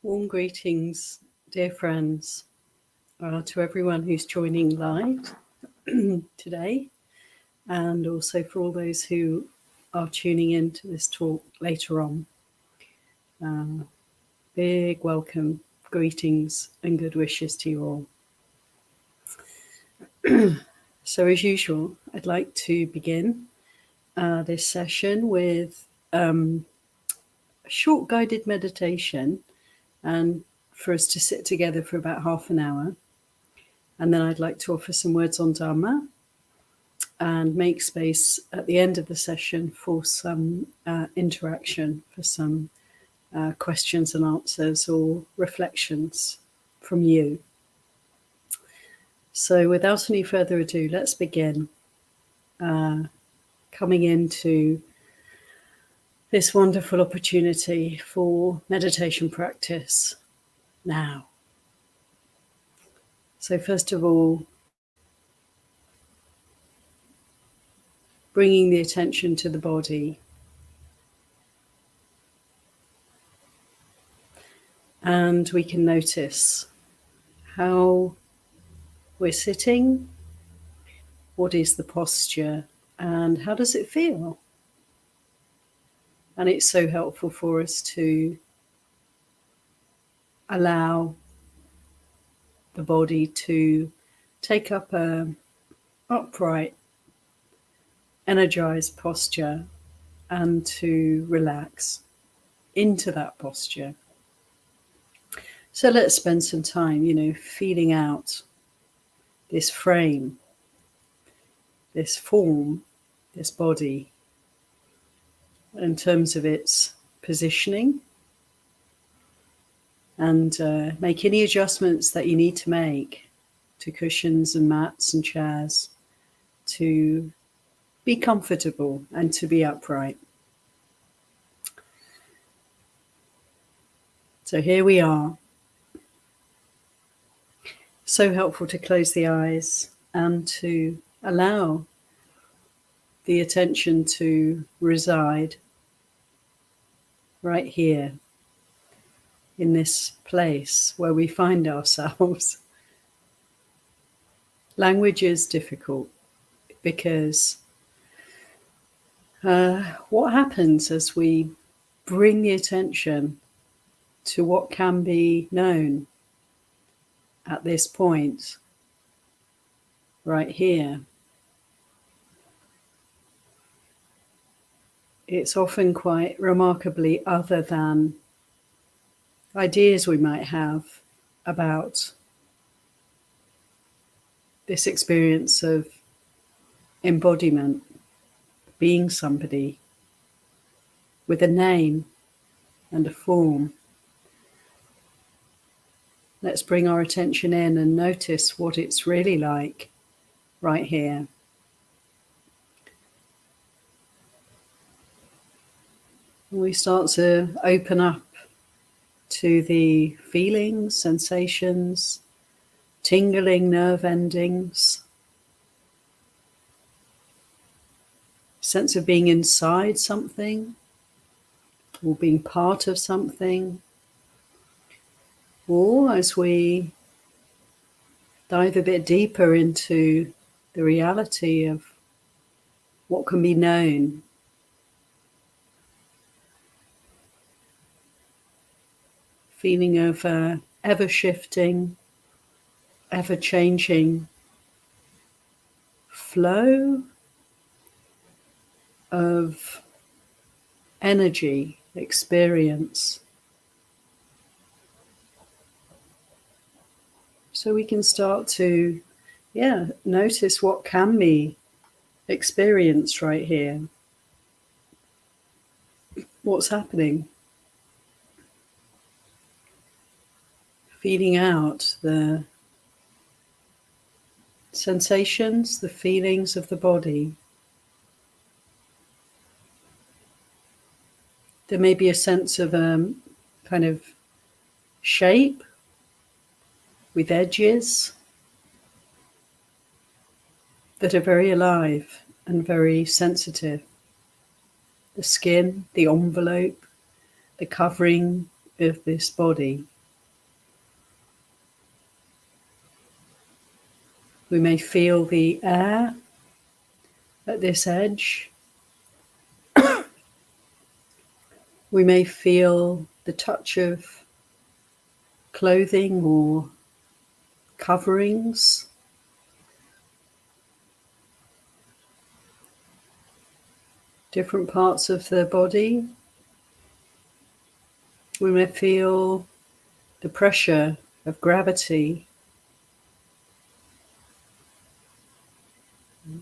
Warm greetings, dear friends, to everyone who's joining live today, and also for all those who are tuning in to this talk later on. Big welcome, greetings, and good wishes to you all. So, as usual, I'd like to begin this session with a short guided meditation, and for us to sit together for about half an hour. And then I'd like to offer some words on dhamma and make space at the end of the session for some interaction, for some questions and answers or reflections from you. So without any further ado, let's begin coming into this wonderful opportunity for meditation practice now. So first of all, bringing the attention to the body. And we can notice how we're sitting, what is the posture, and how does it feel? And it's so helpful for us to allow the body to take up an upright, energized posture and to relax into that posture. So let's spend some time, feeling out this frame, this form, this body, in terms of its positioning, and make any adjustments that you need to make to cushions and mats and chairs to be comfortable and to be upright. So here we are. So helpful to close the eyes and to allow the attention to reside right here in this place where we find ourselves. Language is difficult because what happens as we bring the attention to what can be known at this point, right here, it's often quite remarkably other than ideas we might have about this experience of embodiment, being somebody with a name and a form. Let's bring our attention in and notice what it's really like right here. We start to open up to the feelings, sensations, tingling nerve endings, sense of being inside something or being part of something. Or as we dive a bit deeper into the reality of what can be known, feeling of ever-shifting, ever-changing flow of energy, experience. So we can start to, notice what can be experienced right here. What's happening? Feeling out the sensations, the feelings of the body. There may be a sense of kind of shape with edges that are very alive and very sensitive. The skin, the envelope, the covering of this body We may feel the air at this edge. We may feel the touch of clothing or coverings. Different parts of the body. We may feel the pressure of gravity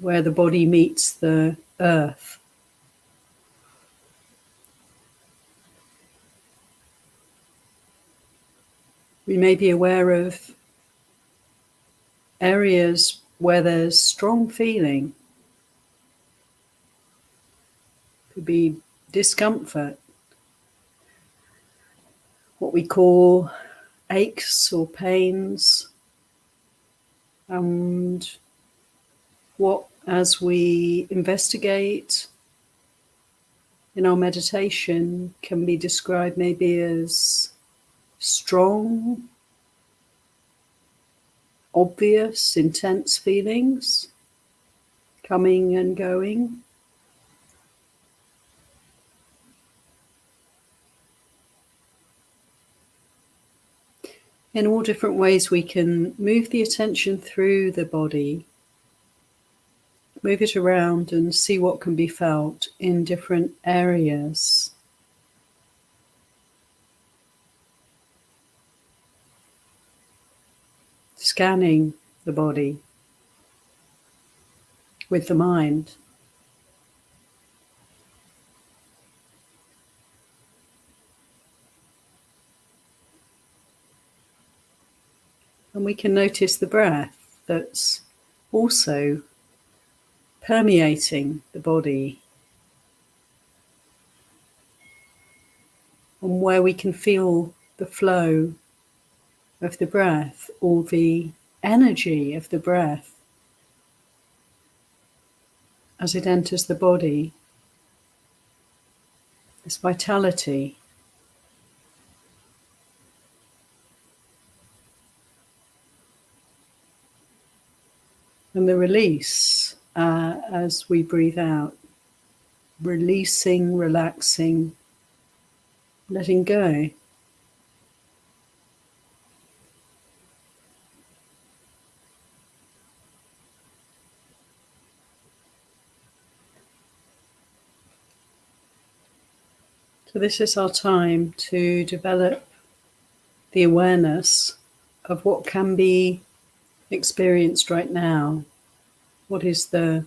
where the body meets the earth. We may be aware of areas where there's strong feeling. Could be discomfort, what we call aches or pains, and what, as we investigate in our meditation, can be described maybe as strong, obvious, intense feelings coming and going. In all different ways, we can move the attention through the body, move it around and see what can be felt in different areas. Scanning the body with the mind. And we can notice the breath that's also permeating the body, and where we can feel the flow of the breath or the energy of the breath as it enters the body, this vitality. And the release as we breathe out, releasing, relaxing, letting go. So this is our time to develop the awareness of what can be experienced right now. What is the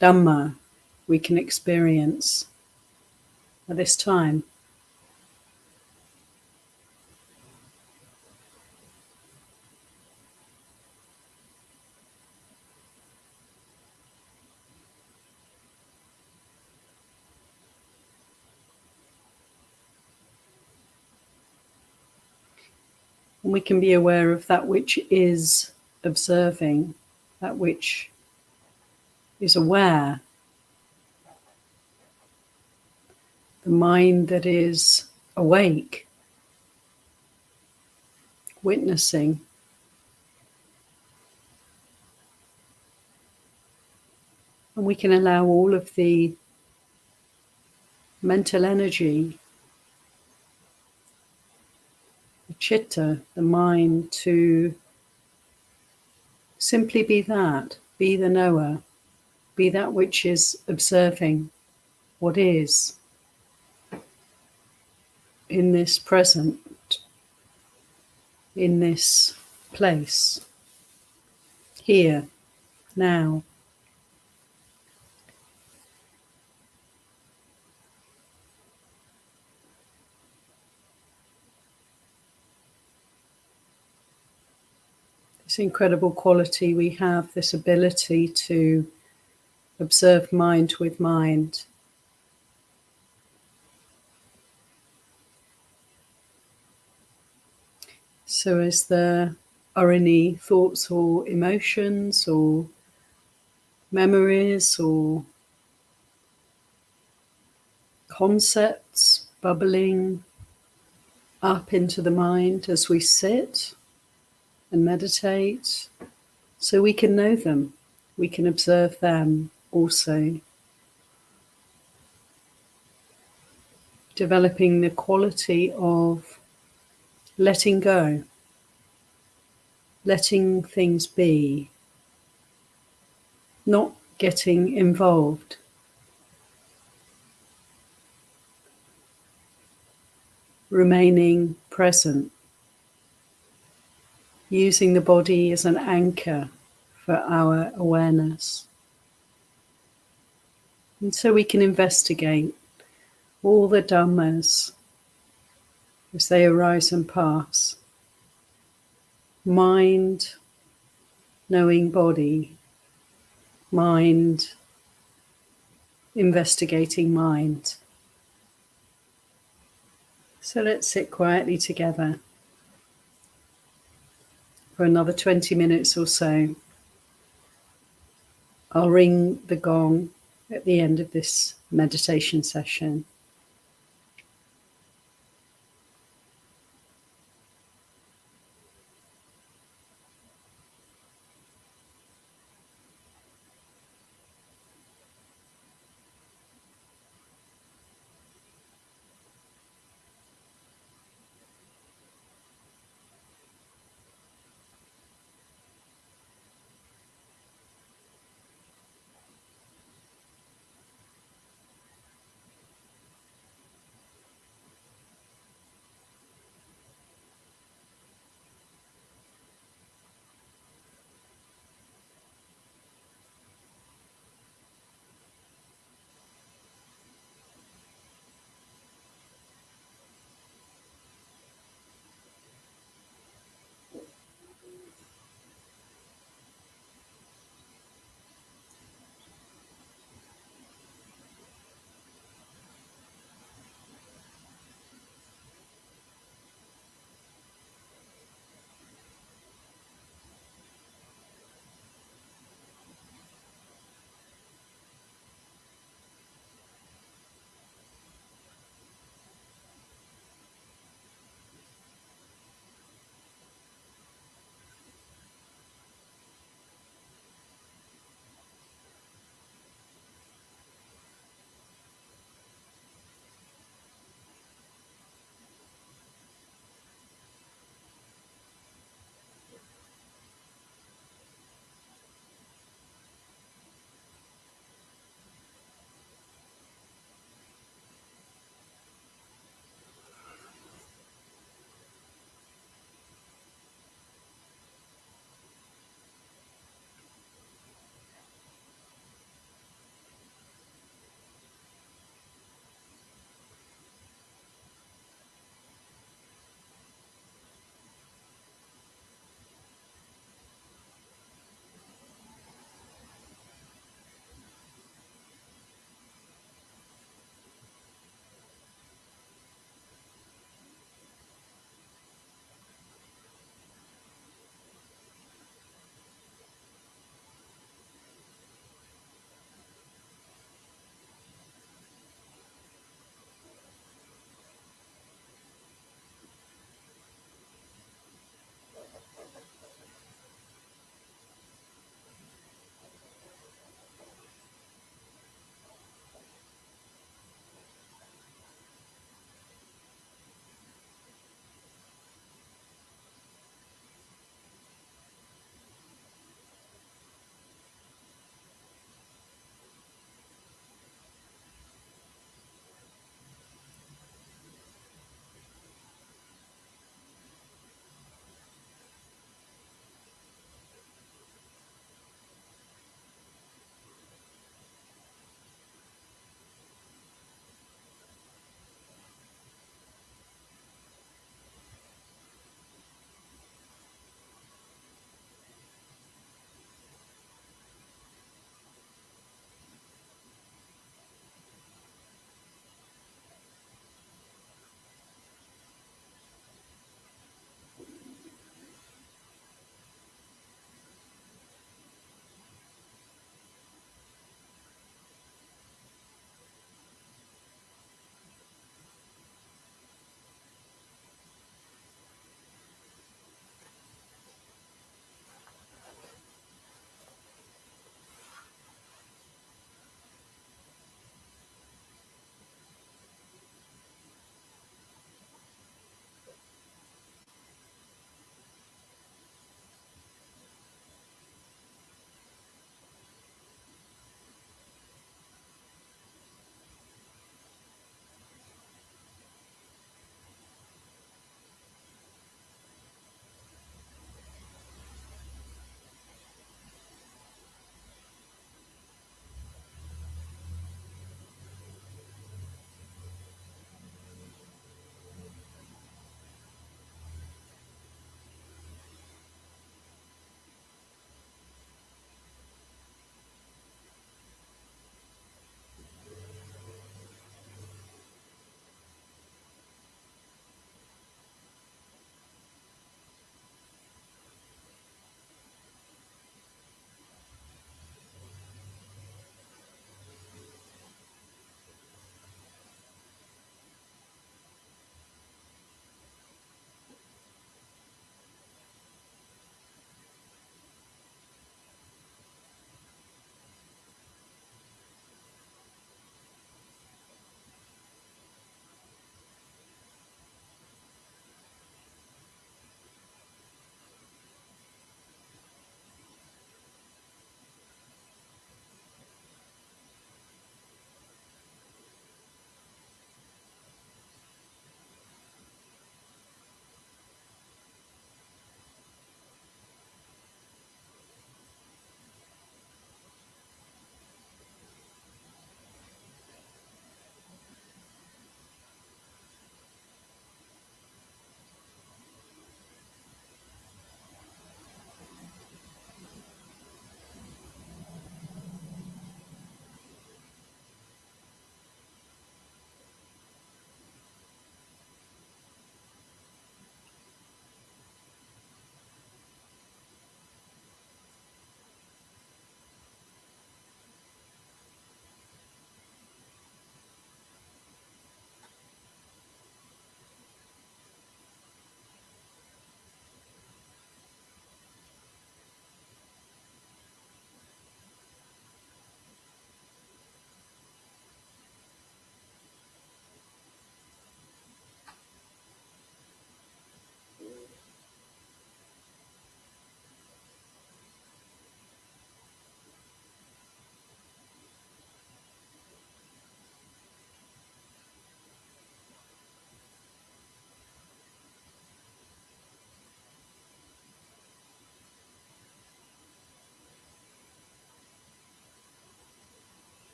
dhamma we can experience at this time? And we can be aware of that which is observing, that which is aware, the mind that is awake, witnessing. And we can allow all of the mental energy, the chitta, the mind, to simply be that, be the knower, be that which is observing what is in this present, in this place, here, now. This incredible quality we have, this ability to observe mind with mind. So as there are any thoughts or emotions or memories or concepts bubbling up into the mind as we sit and meditate, so we can know them, we can observe them also, developing the quality of letting go, letting things be, not getting involved, remaining present, using the body as an anchor for our awareness. And so we can investigate all the dhammas as they arise and pass. Mind knowing body, mind investigating mind. So let's sit quietly together for another 20 minutes or so. I'll ring the gong at the end of this meditation session.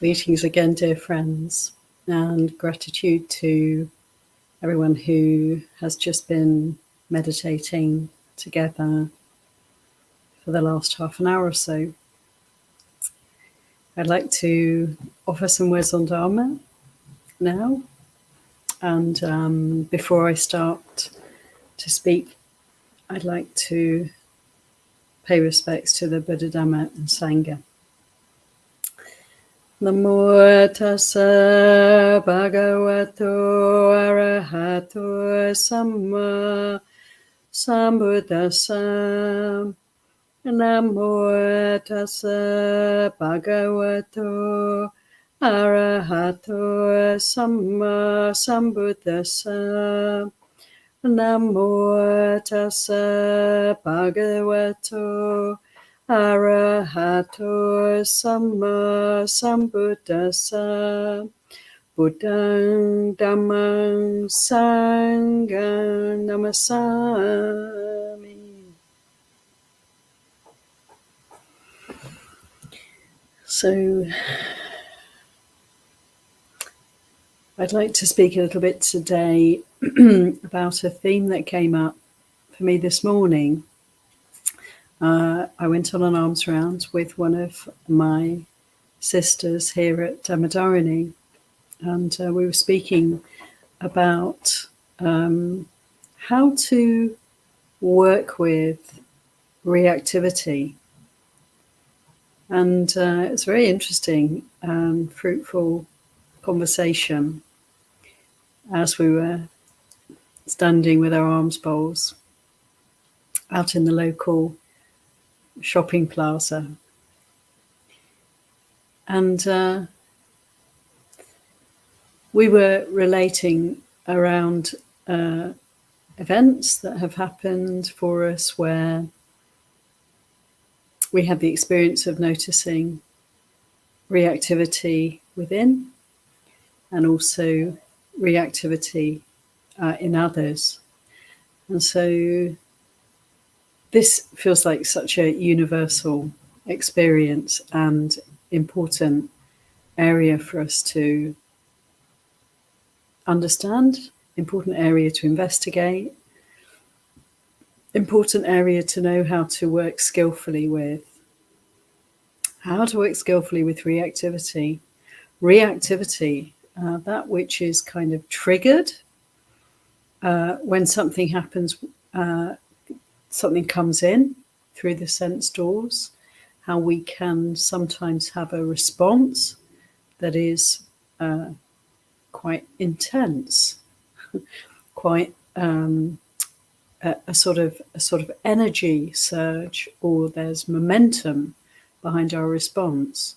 Greetings again, dear friends, and gratitude to everyone who has just been meditating together for the last half an hour or so. I'd like to offer some words on Dharma now, and before I start to speak, I'd like to pay respects to the Buddha, Dhamma, and Sangha. Namo tassa bhagavato arahato samma sambuddhassa. Namo tassa bhagavato arahato samma sambuddhassa. Namo tassa bhagavato arahato samma sambuddhassa. Buddhang dhammang sanghang namasami. So I'd like to speak a little bit today about a theme that came up for me this morning. I went on an arms round with one of my sisters here at Dhammadharani, and we were speaking about how to work with reactivity. And it's a very interesting and fruitful conversation as we were standing with our alms bowls out in the local shopping plaza. And we were relating around events that have happened for us where we had the experience of noticing reactivity within and also reactivity in others. And so this feels like such a universal experience and important area for us to understand, important area to investigate, important area to know how to work skillfully with. How to work skillfully with reactivity. Reactivity, that which is kind of triggered when something happens, something comes in through the sense doors, how we can sometimes have a response that is quite intense, quite a sort of energy surge, or there's momentum behind our response,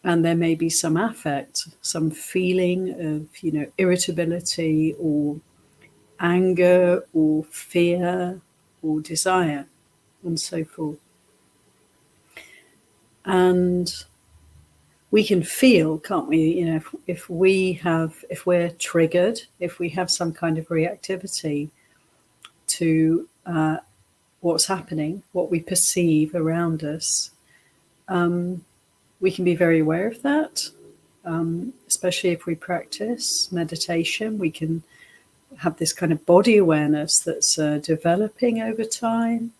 and there may be some affect, some feeling of irritability or anger or fear or desire and so forth. And we can feel, can't we, if we're triggered, if we have some kind of reactivity to what's happening, what we perceive around us, we can be very aware of that, especially if we practice meditation. We can have this kind of body awareness that's developing over time,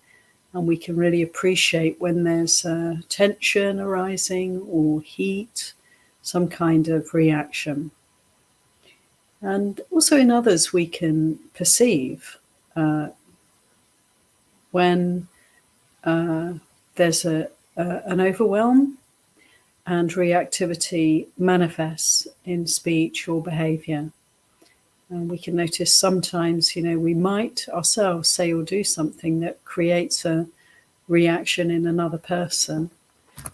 and we can really appreciate when there's tension arising or heat, some kind of reaction. And also in others, we can perceive when there's an overwhelm and reactivity manifests in speech or behavior. And we can notice sometimes, we might ourselves say or do something that creates a reaction in another person,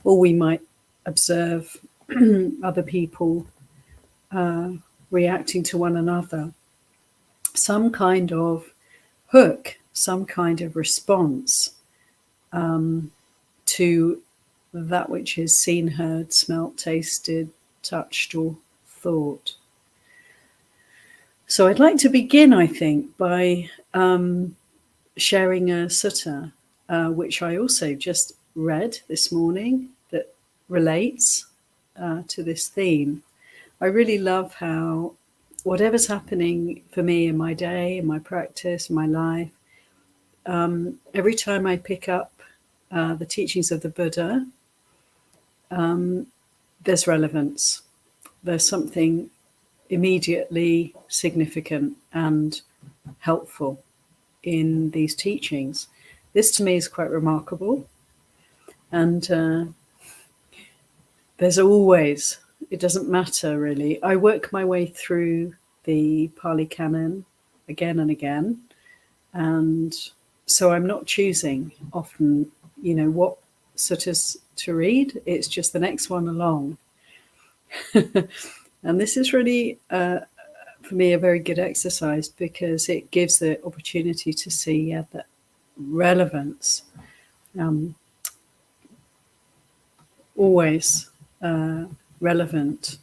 or we might observe other people reacting to one another. Some kind of hook, some kind of response to that which is seen, heard, smelt, tasted, touched, or thought. So I'd like to begin, I think, by sharing a sutta, which I also just read this morning, that relates to this theme. I really love how whatever's happening for me in my day, in my practice, in my life, every time I pick up the teachings of the Buddha, there's relevance. There's something immediately significant and helpful in these teachings. This to me is quite remarkable. And there's always, it doesn't matter really. I work my way through the Pali Canon again and again. And so I'm not choosing often, what suttas to read. It's just the next one along. And this is really, for me, a very good exercise because it gives the opportunity to see the relevance. Always relevant,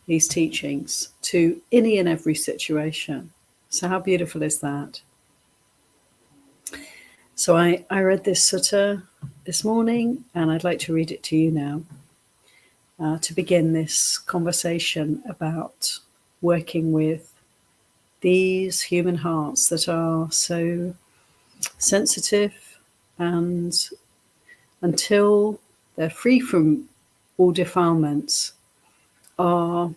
these teachings, to any and every situation. So how beautiful is that? So I read this sutta this morning, and I'd like to read it to you now to begin this conversation about working with these human hearts that are so sensitive, and until they're free from all defilements, are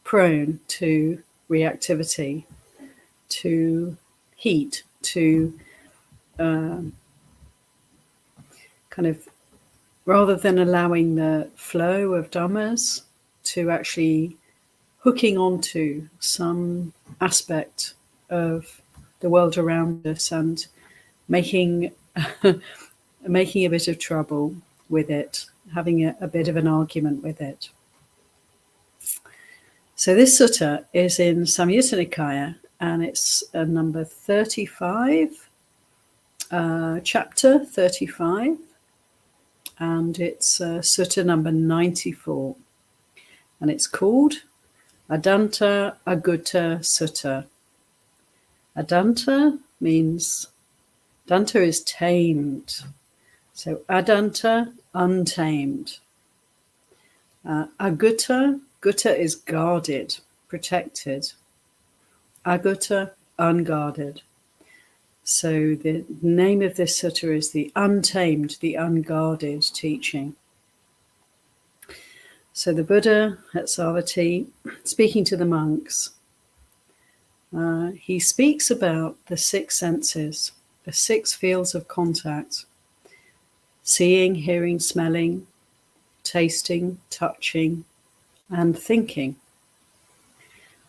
prone to reactivity, to heat, to kind of, rather than allowing the flow of dhammas, to actually hooking onto some aspect of the world around us and making making a bit of trouble with it, having a bit of an argument with it. So this sutta is in Samyutta Nikaya, and it's number 35, chapter 35, and it's sutta number 94, and it's called Adantagutta Sutta. Adanta means, Danta is tamed. So Adanta, untamed. Agutta, gutta is guarded, protected. Agutta, unguarded. So the name of this sutta is the untamed, the unguarded teaching. So the Buddha at Savatthi, speaking to the monks, he speaks about the six senses, the six fields of contact: seeing, hearing, smelling, tasting, touching, and thinking.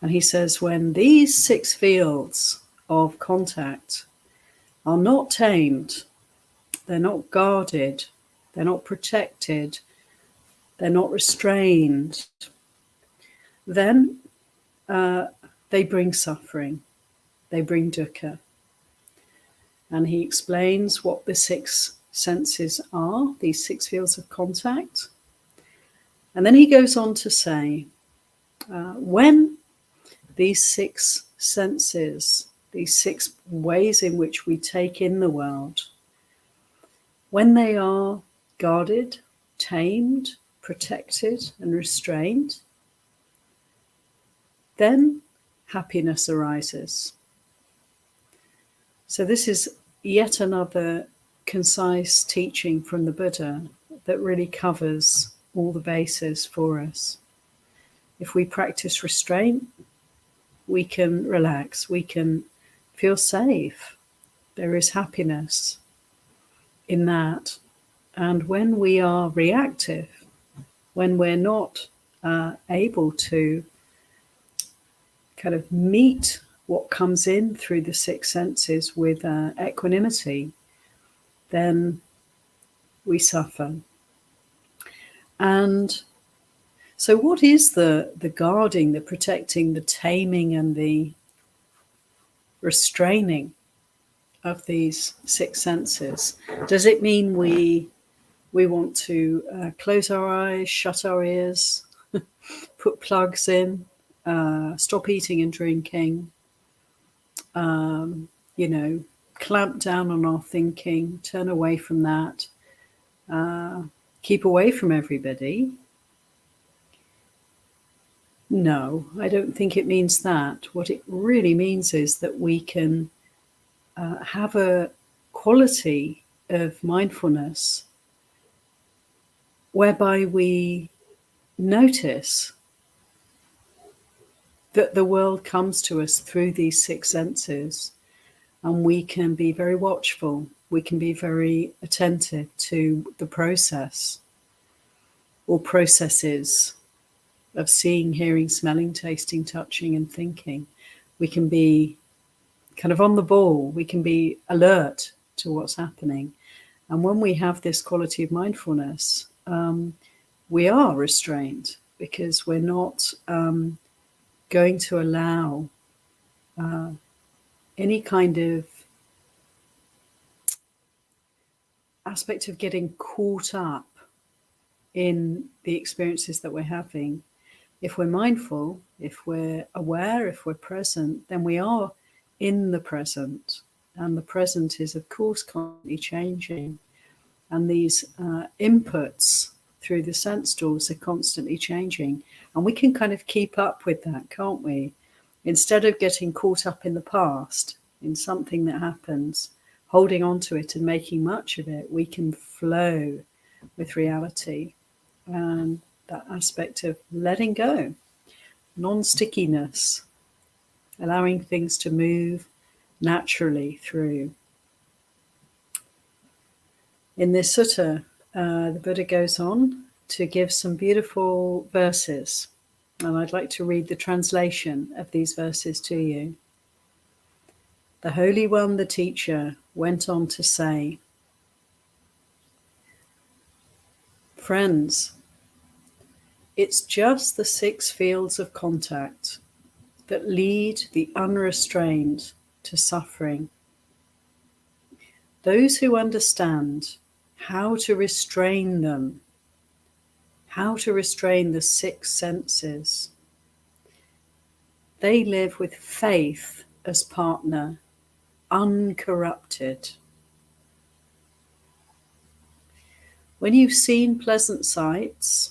And he says, when these six fields of contact are not tamed, they're not guarded, they're not protected, they're not restrained, then they bring suffering, they bring dukkha. And he explains what the six senses are, these six fields of contact. And then he goes on to say, when these six senses, these six ways in which we take in the world, when they are guarded, tamed, protected, and restrained, then happiness arises. So this is yet another concise teaching from the Buddha that really covers all the bases for us. If we practice restraint, we can relax, we can feel safe. There is happiness in that. And when we are reactive, when we're not able to kind of meet what comes in through the six senses with equanimity, then we suffer. And so what is the guarding, the protecting, the taming, and the restraining of these six senses? Does it mean we want to close our eyes, shut our ears, put plugs in, stop eating and drinking, clamp down on our thinking, turn away from that, keep away from everybody? No, I don't think it means that. What it really means is that we can have a quality of mindfulness whereby we notice that the world comes to us through these six senses, and we can be very watchful. We can be very attentive to the process or processes of seeing, hearing, smelling, tasting, touching, and thinking. We can be kind of on the ball. We can be alert to what's happening. And when we have this quality of mindfulness, we are restrained because we're not going to allow any kind of aspect of getting caught up in the experiences that we're having. If we're mindful, if we're aware, if we're present, then we are in the present. And the present is, of course, constantly changing. And these inputs through the sense doors are constantly changing. And we can kind of keep up with that, can't we? Instead of getting caught up in the past, in something that happens, holding on to it and making much of it, we can flow with reality. And that aspect of letting go, non-stickiness, allowing things to move naturally through. In this sutta, the Buddha goes on to give some beautiful verses, and I'd like to read the translation of these verses to you. The Holy One, the teacher, went on to say, "Friends, it's just the six fields of contact that lead the unrestrained to suffering. Those who understand how to restrain them, how to restrain the six senses, they live with faith as partner, uncorrupted. When you've seen pleasant sights,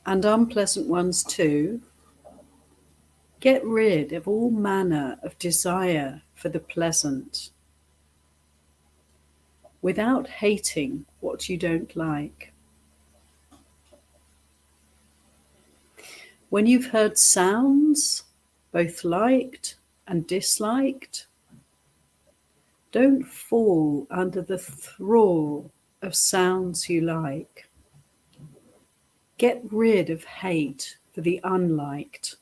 and unpleasant ones too, get rid of all manner of desire for the pleasant, without hating what you don't like. When you've heard sounds, both liked and disliked, don't fall under the thrall of sounds you like. Get rid of hate for the unliked.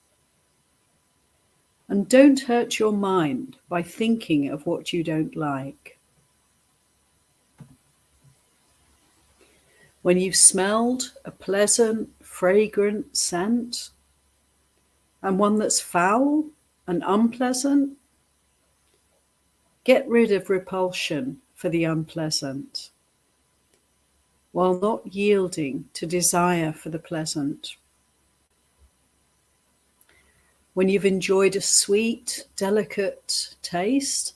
And don't hurt your mind by thinking of what you don't like. When you've smelled a pleasant, fragrant scent, and one that's foul and unpleasant, get rid of repulsion for the unpleasant, while not yielding to desire for the pleasant. When you've enjoyed a sweet, delicate taste,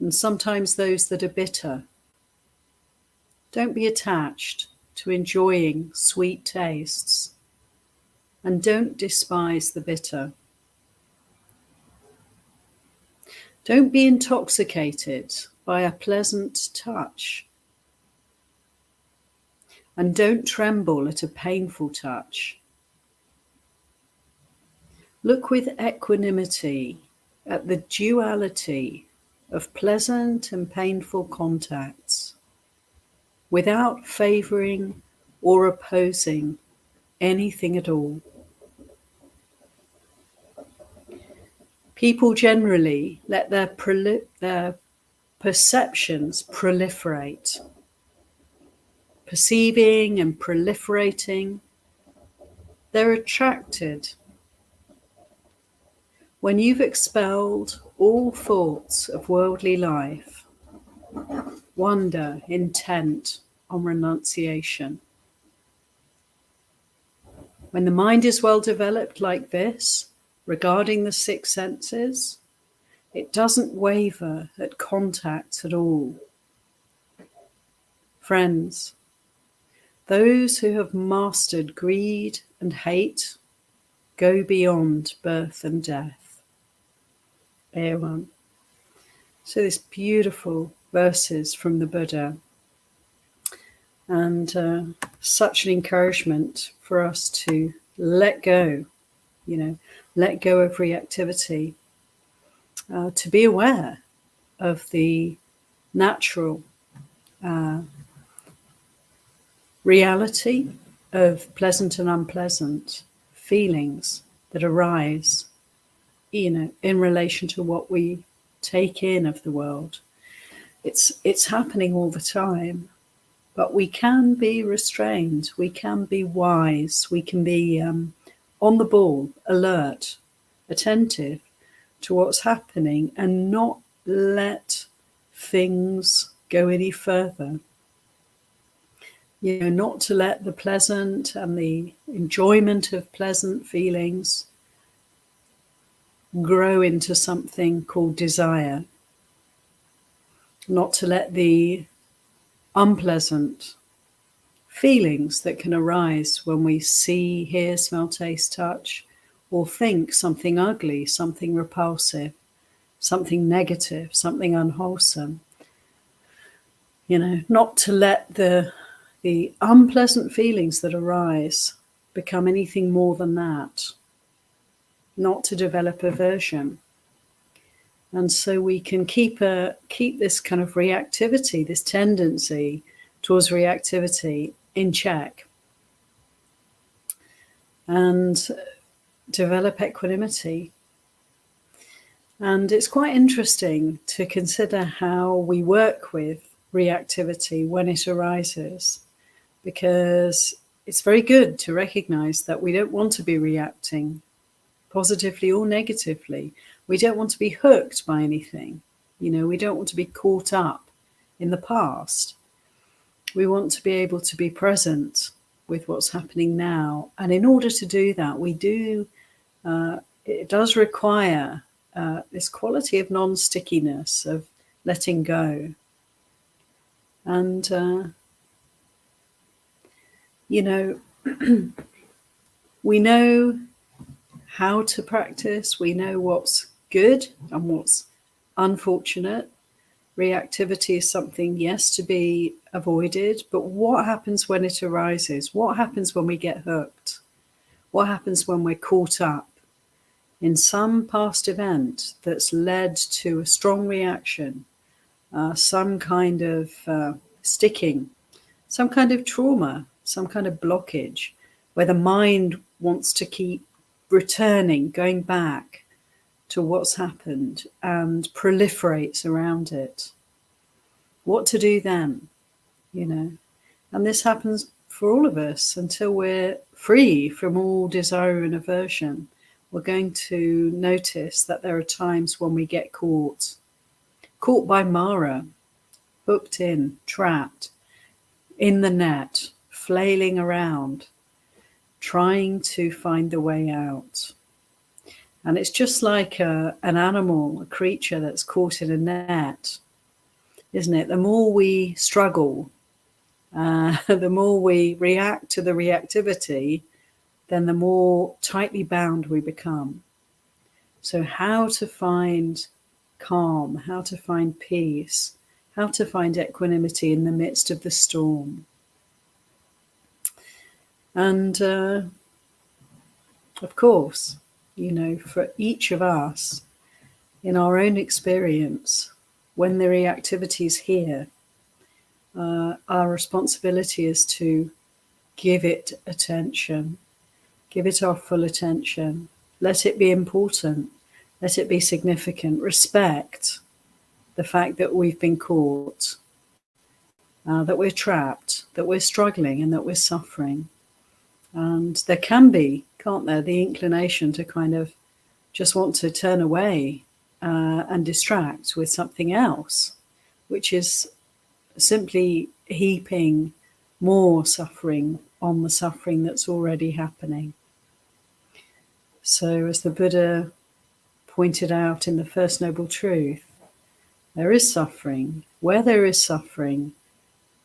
and sometimes those that are bitter, don't be attached to enjoying sweet tastes, and don't despise the bitter. Don't be intoxicated by a pleasant touch, and don't tremble at a painful touch. Look with equanimity at the duality of pleasant and painful contacts, without favouring or opposing anything at all. People generally let their perceptions proliferate, perceiving and proliferating. They're attracted. When you've expelled all thoughts of worldly life, wonder intent on renunciation. When the mind is well developed like this, regarding the six senses, it doesn't waver at contact at all. Friends, Those who have mastered greed and hate go beyond birth and death. Ayya. So these beautiful verses from the Buddha, and such an encouragement for us to let go, let go of reactivity, to be aware of the natural reality of pleasant and unpleasant feelings that arise, in relation to what we take in of the world. It's happening all the time, but we can be restrained, we can be wise, we can be on the ball, alert, attentive to what's happening, and not let things go any further. Not to let the pleasant and the enjoyment of pleasant feelings grow into something called desire. Not to let the unpleasant feelings that can arise when we see, hear, smell, taste, touch, or think something ugly, something repulsive, something negative, something unwholesome. Not to let the unpleasant feelings that arise become anything more than that. Not to develop aversion. And so we can keep this kind of reactivity, this tendency towards reactivity, in check, and develop equanimity. And it's quite interesting to consider how we work with reactivity when it arises, because it's very good to recognize that we don't want to be reacting positively or negatively. We don't want to be hooked by anything. We don't want to be caught up in the past. We want to be able to be present with what's happening now. And in order to do that, it does require this quality of non-stickiness, of letting go. And, we know how to practice. We know what's good and what's unfortunate. Reactivity is something, yes, to be avoided, but what happens when it arises? What happens when we get hooked? What happens when we're caught up in some past event that's led to a strong reaction, some kind of sticking, some kind of trauma, some kind of blockage, where the mind wants to keep returning, going back to what's happened and proliferates around it? What to do then? And this happens for all of us until we're free from all desire and aversion. We're going to notice that there are times when we get caught by Mara, hooked in, trapped in the net, flailing around, trying to find the way out. And it's just like an animal, a creature that's caught in a net, isn't it? The more we struggle, the more we react to the reactivity, then the more tightly bound we become. So how to find calm, how to find peace, how to find equanimity in the midst of the storm. And of course, for each of us, in our own experience, when the reactivity is here, our responsibility is to give it attention, give it our full attention, let it be important, let it be significant, respect the fact that we've been caught, that we're trapped, that we're struggling, and that we're suffering. And there can be, can't there, the inclination to kind of just want to turn away and distract with something else, which is simply heaping more suffering on the suffering that's already happening. So as the Buddha pointed out in the First Noble Truth, there is suffering. Where there is suffering,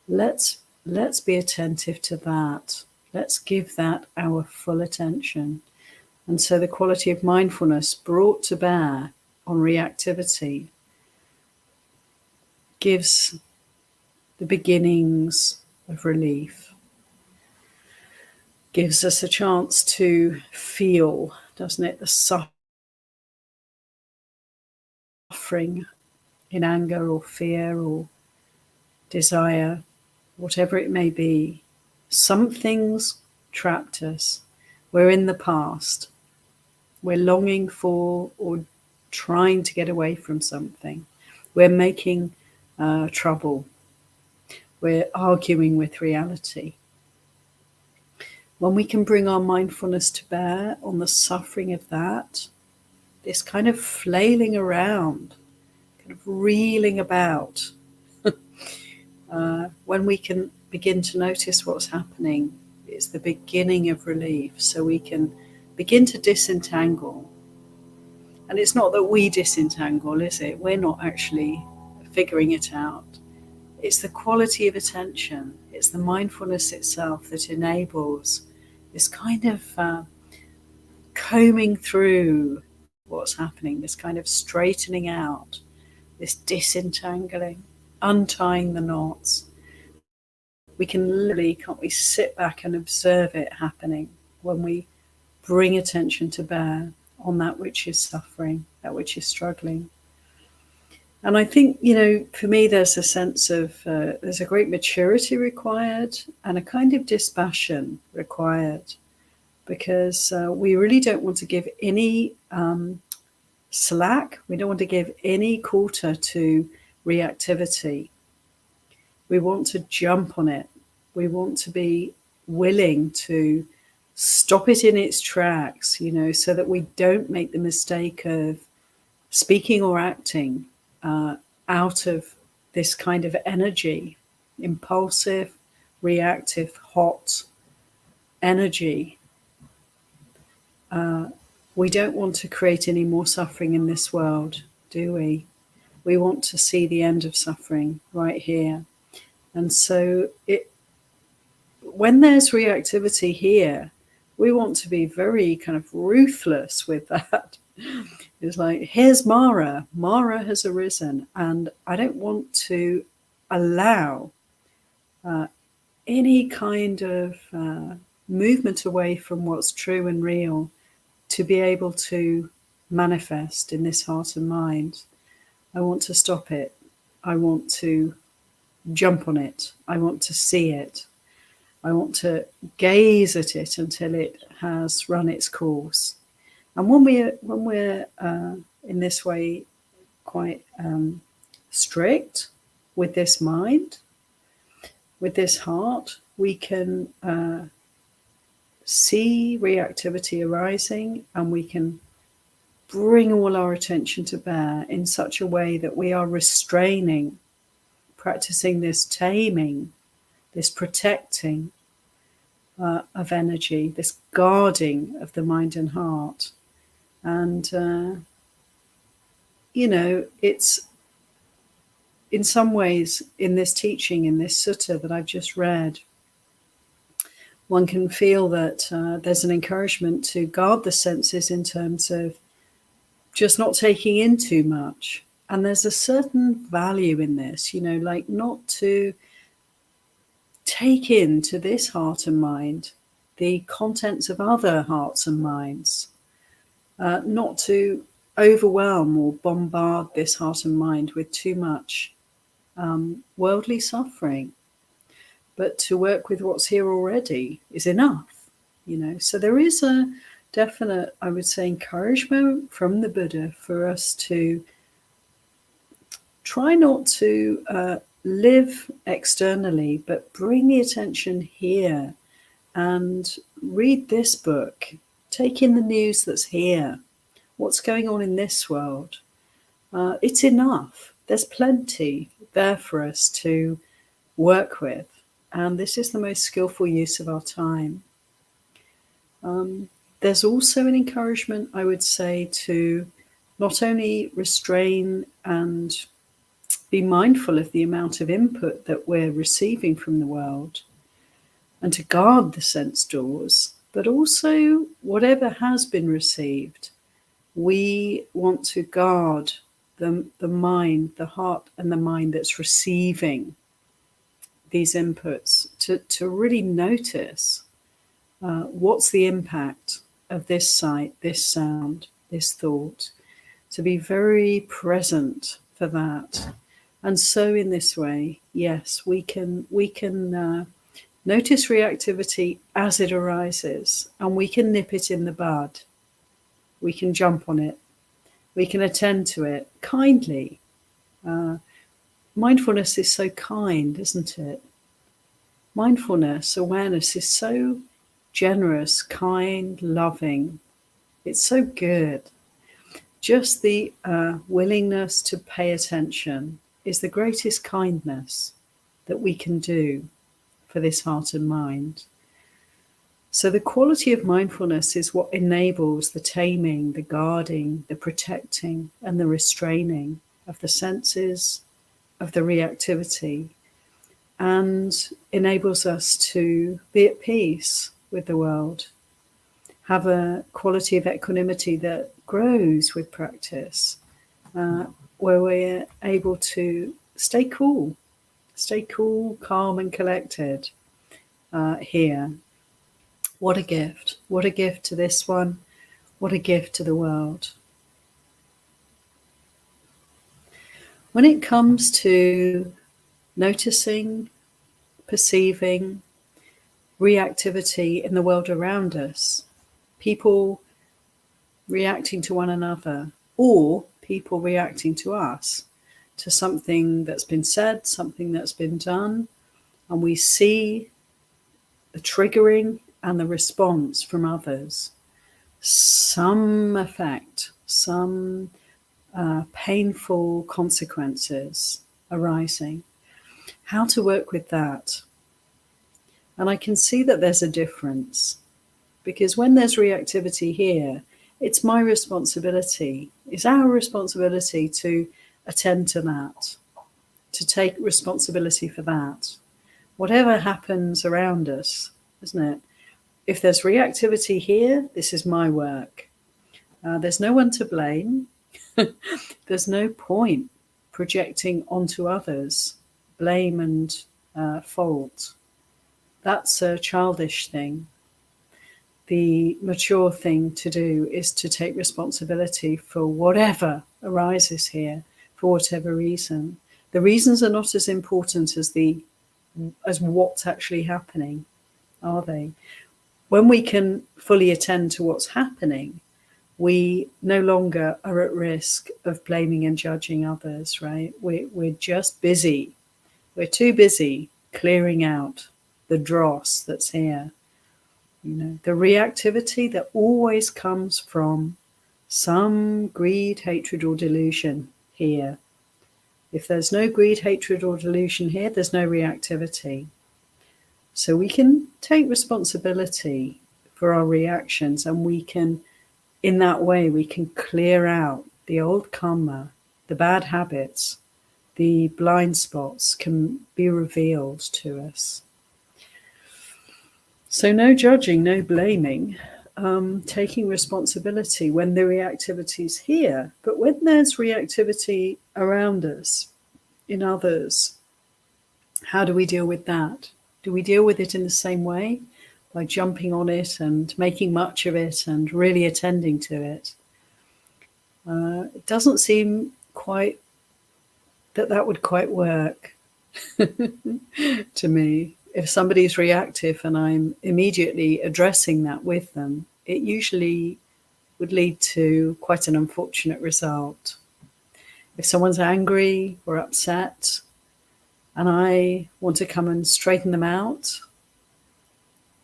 let's let's be attentive to that. Let's give that our full attention. And so the quality of mindfulness brought to bear on reactivity gives the beginnings of relief, gives us a chance to feel, doesn't it, the suffering in anger or fear or desire, whatever it may be. Something's trapped us. We're in the past. We're longing for or trying to get away from something. We're making trouble. We're arguing with reality. When we can bring our mindfulness to bear on the suffering of that, this kind of flailing around, kind of reeling about, when we can begin to notice what's happening, it's the beginning of relief. So we can begin to disentangle. And it's not that we disentangle, is it? We're not actually figuring it out. It's the quality of attention. It's the mindfulness itself that enables this kind of combing through what's happening, this kind of straightening out, this disentangling, untying the knots. We can literally, can't we, sit back and observe it happening when we bring attention to bear on that which is suffering, that which is struggling. And I think, for me, there's a sense of, there's a great maturity required and a kind of dispassion required, because we really don't want to give any slack. We don't want to give any quarter to reactivity. We want to jump on it. We want to be willing to stop it in its tracks, so that we don't make the mistake of speaking or acting out of this kind of energy, impulsive, reactive, hot energy. We don't want to create any more suffering in this world, do we? We want to see the end of suffering right here. And so when there's reactivity here, we want to be very kind of ruthless with that. It's like, here's Mara. Mara has arisen, and I don't want to allow any kind of movement away from what's true and real to be able to manifest in this heart and mind. I want to stop it. I want to jump on it. I want to see it. I want to gaze at it until it has run its course. And when we're in this way quite strict with this mind, with this heart, we can see reactivity arising, and we can bring all our attention to bear in such a way that we are restraining, practicing this taming, this protecting of energy, this guarding of the mind and heart. And, it's in some ways in this teaching, in this sutta that I've just read, one can feel that there's an encouragement to guard the senses in terms of just not taking in too much. And there's a certain value in this, like not to take into this heart and mind the contents of other hearts and minds, not to overwhelm or bombard this heart and mind with too much worldly suffering, but to work with what's here already is enough, So there is a definite, I would say, encouragement from the Buddha for us to try not to live externally, but bring the attention here and read this book, take in the news that's here, what's going on in this world. It's enough. There's plenty there for us to work with. And this is the most skillful use of our time. There's also an encouragement, I would say, to not only restrain and be mindful of the amount of input that we're receiving from the world, and to guard the sense doors, but also whatever has been received, we want to guard the mind, the heart and the mind that's receiving these inputs, to really notice what's the impact of this sight, this sound, this thought, to be very present for that. And so in this way, yes, we can notice reactivity as it arises, and we can nip it in the bud. We can jump on it. We can attend to it kindly. Mindfulness is so kind, isn't it? Mindfulness, awareness is so generous, kind, loving. It's so good. Just the willingness to pay attention is the greatest kindness that we can do for this heart and mind. So the quality of mindfulness is what enables the taming, the guarding, the protecting, and the restraining of the senses, of the reactivity, and enables us to be at peace with the world, have a quality of equanimity that grows with practice, where we're able to stay cool, calm and collected here. What a gift. What a gift to this one. What a gift to the world. When it comes to noticing, perceiving reactivity in the world around us, people reacting to one another, or people reacting to us, to something that's been said, something that's been done, and we see the triggering and the response from others, some effect, some painful consequences arising. How to work with that? And I can see that there's a difference, because when there's reactivity here, it's my responsibility, it's our responsibility to attend to that, to take responsibility for that. Whatever happens around us, isn't it? If there's reactivity here, this is my work. There's no one to blame. There's no point projecting onto others blame and fault. That's a childish thing. The mature thing to do is to take responsibility for whatever arises here, for whatever reason. The reasons are not as important as what's actually happening, are they? When we can fully attend to what's happening, we no longer are at risk of blaming and judging others, right? We're just busy. We're too busy clearing out the dross that's here. You know, the reactivity that always comes from some greed, hatred, or delusion here. If there's no greed, hatred, or delusion here, there's no reactivity. So we can take responsibility for our reactions, and we can, in that way, we can clear out the old karma, the bad habits, the blind spots can be revealed to us. So no judging, no blaming, taking responsibility when the reactivity is here. But when there's reactivity around us, in others, how do we deal with that? Do we deal with it in the same way, by jumping on it and making much of it and really attending to it? It doesn't seem quite that would quite work to me. If somebody's reactive and I'm immediately addressing that with them, it usually would lead to quite an unfortunate result. If someone's angry or upset and I want to come and straighten them out,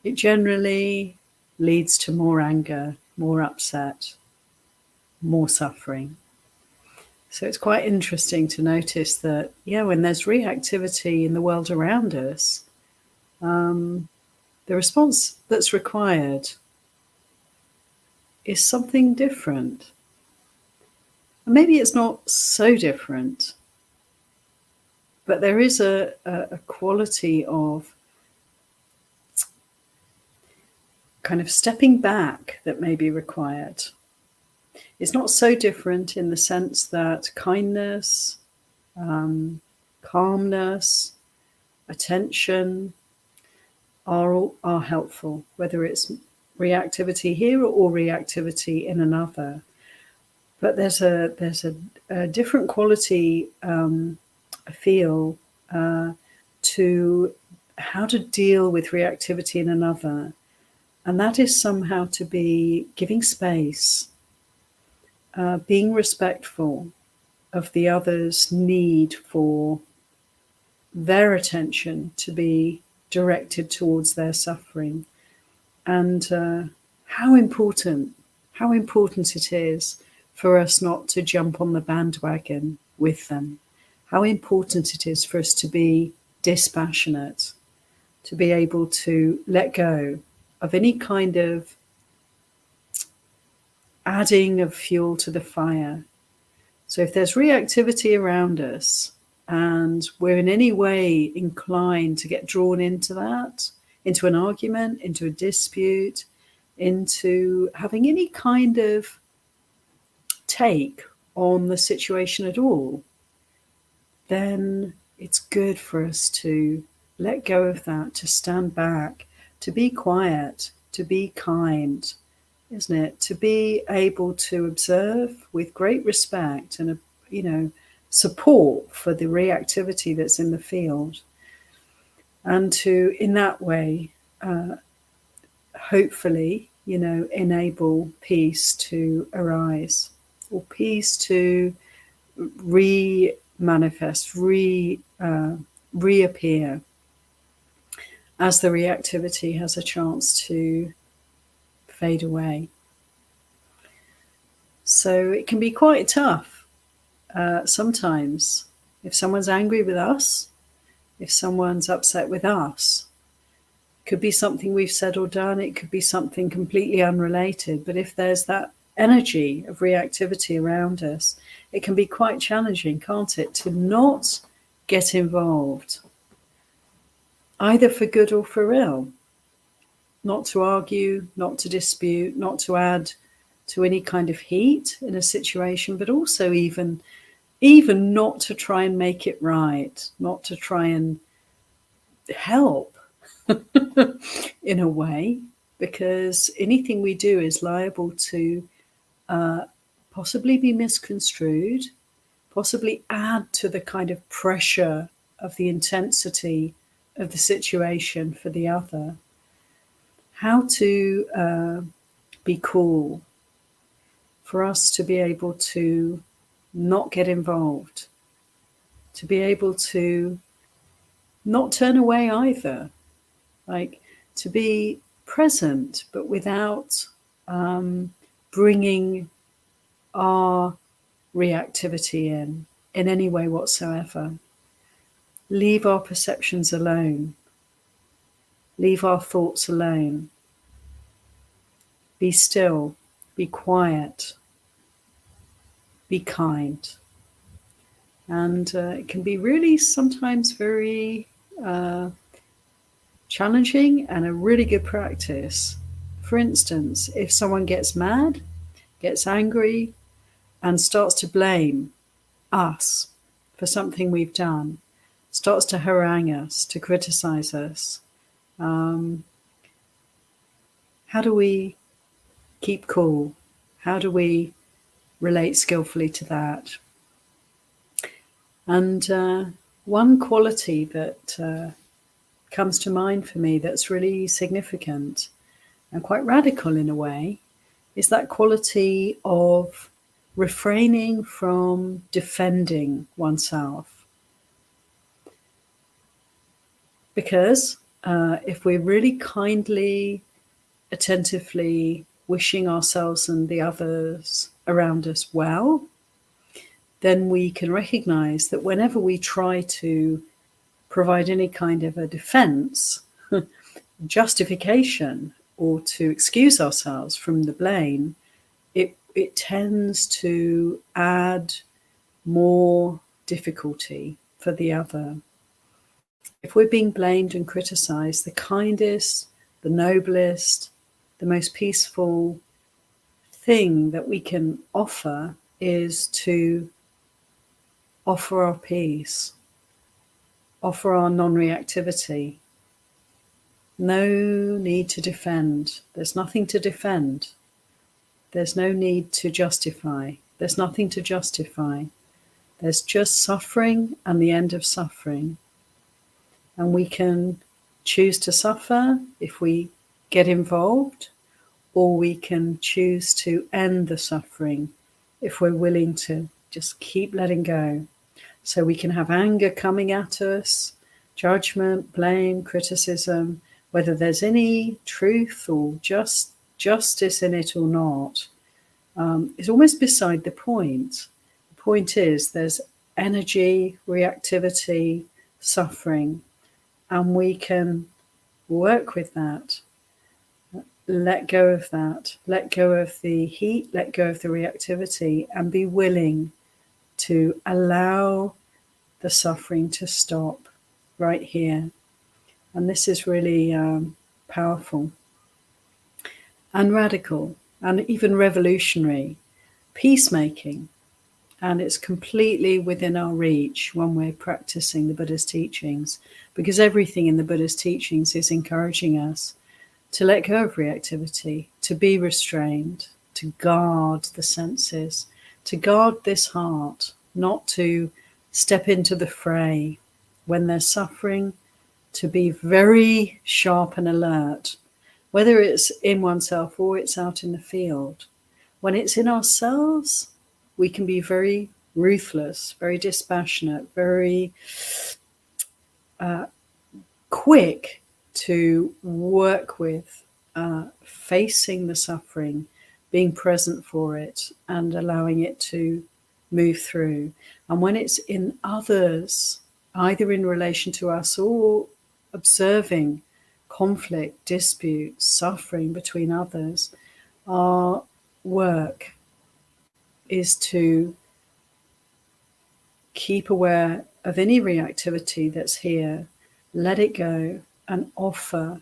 it generally leads to more anger, more upset, more suffering. So it's quite interesting to notice that, when there's reactivity in the world around us, the response that's required is something different. And maybe it's not so different. But there is a quality of kind of stepping back that may be required. It's not so different in the sense that kindness, calmness, attention are helpful, whether it's reactivity here or reactivity in another. But there's a different quality, I feel, to how to deal with reactivity in another. And that is somehow to be giving space, being respectful of the other's need for their attention to be directed towards their suffering. And how important it is for us not to jump on the bandwagon with them. How important it is for us to be dispassionate, to be able to let go of any kind of adding of fuel to the fire. So if there's reactivity around us and we're in any way inclined to get drawn into that, into an argument, into a dispute, into having any kind of take on the situation at all, then it's good for us to let go of that, to stand back, to be quiet, to be kind, isn't it? To be able to observe with great respect and, support for the reactivity that's in the field, and to, in that way, hopefully, enable peace to arise, or peace to re-manifest, reappear as the reactivity has a chance to fade away. So it can be quite tough sometimes if someone's angry with us, if someone's upset with us. It could be something we've said or done, it could be something completely unrelated, but if there's that energy of reactivity around us, it can be quite challenging, can't it, to not get involved, either for good or for ill. Not to argue, not to dispute, not to add to any kind of heat in a situation, but also even not to try and make it right, not to try and help in a way, because anything we do is liable to possibly be misconstrued, possibly add to the kind of pressure of the intensity of the situation for the other. How to be cool, for us to be able to not get involved, to be able to not turn away either, like to be present but without bringing our reactivity in any way whatsoever. Leave our perceptions alone. Leave our thoughts alone. Be still. Be quiet. Be kind. And it can be really sometimes very challenging and a really good practice. For instance, if someone gets mad, gets angry, and starts to blame us for something we've done, starts to harangue us, to criticize us, how do we keep cool? How do we relate skillfully to that? And one quality that comes to mind for me that's really significant and quite radical in a way is that quality of refraining from defending oneself. Because if we're really kindly, attentively wishing ourselves and the others around us well, then we can recognize that whenever we try to provide any kind of a defense, justification, or to excuse ourselves from the blame, it tends to add more difficulty for the other. If we're being blamed and criticized, the kindest, the noblest, the most peaceful thing that we can offer is to offer our peace, offer our non-reactivity. No need to defend. There's nothing to defend. There's no need to justify. There's nothing to justify. There's just suffering and the end of suffering. And we can choose to suffer if we get involved, or we can choose to end the suffering if we're willing to just keep letting go. So we can have anger coming at us, judgment, blame, criticism, whether there's any truth or justice in it or not, is almost beside the point. The point is there's energy, reactivity, suffering, and we can work with that. Let go of that. Let go of the heat, let go of the reactivity, and be willing to allow the suffering to stop right here. And this is really powerful and radical and even revolutionary. Peacemaking. And it's completely within our reach when we're practicing the Buddha's teachings, because everything in the Buddha's teachings is encouraging us to let go of reactivity, to be restrained, to guard the senses, to guard this heart, not to step into the fray when there's suffering, to be very sharp and alert, whether it's in oneself or it's out in the field. When it's in ourselves, we can be very ruthless, very dispassionate, very quick to work with facing the suffering, being present for it and allowing it to move through. And when it's in others, either in relation to us or observing conflict, dispute, suffering between others, our work is to keep aware of any reactivity that's here, let it go, and offer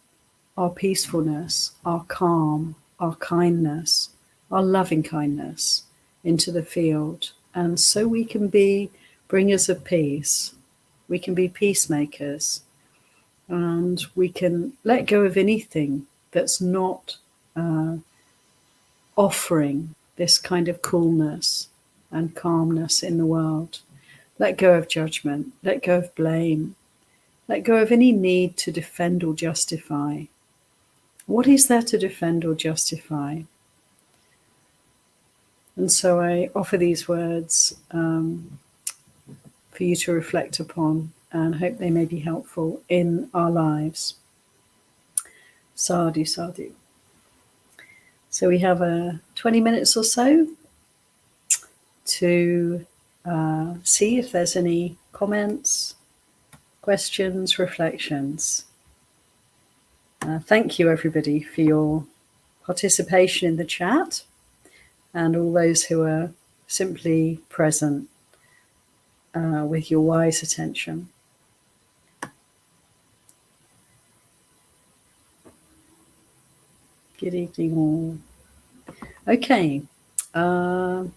our peacefulness, our calm, our kindness, our loving kindness into the field. And so we can be bringers of peace. We can be peacemakers. And we can let go of anything that's not offering this kind of coolness and calmness in the world. Let go of judgment. Let go of blame. Let go of any need to defend or justify. What is there to defend or justify? And so I offer these words for you to reflect upon, and hope they may be helpful in our lives. Sadhu, sadhu. So we have 20 minutes or so to see if there's any comments, questions, reflections. Thank you, everybody, for your participation in the chat, and all those who are simply present with your wise attention. Good evening, all. Okay. I'd